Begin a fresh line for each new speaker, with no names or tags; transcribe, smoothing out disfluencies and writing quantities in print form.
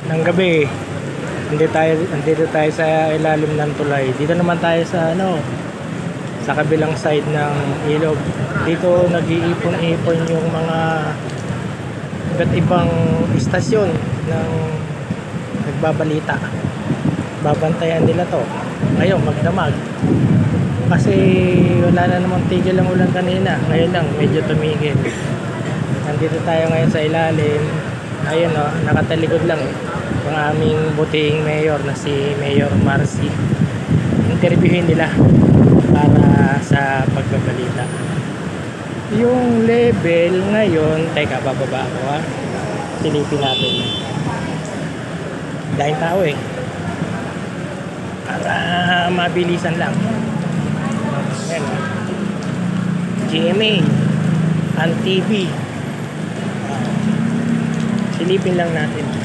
Ng gabi, andito tayo sa ilalim ng tulay. Dito naman tayo sa sa kabilang side ng ilog. Dito nag-iipon-ipon yung mga iba't ibang istasyon ng nagbabalita. Babantayan nila to. Ngayon, magdamag. Kasi wala na namang tigil ang ulan kanina. Ngayon lang, medyo tumigil. Nandito tayo ngayon sa ilalim. Ayun nakatalikod lang yung aming butihing mayor na si Mayor Marcy. Interviewin nila para sa pagbabalita. Yung level ngayon, teka, bababa ako silipin natin. Dahil tao para mabilisan lang. Ayan GMA and TV. Silipin lang natin.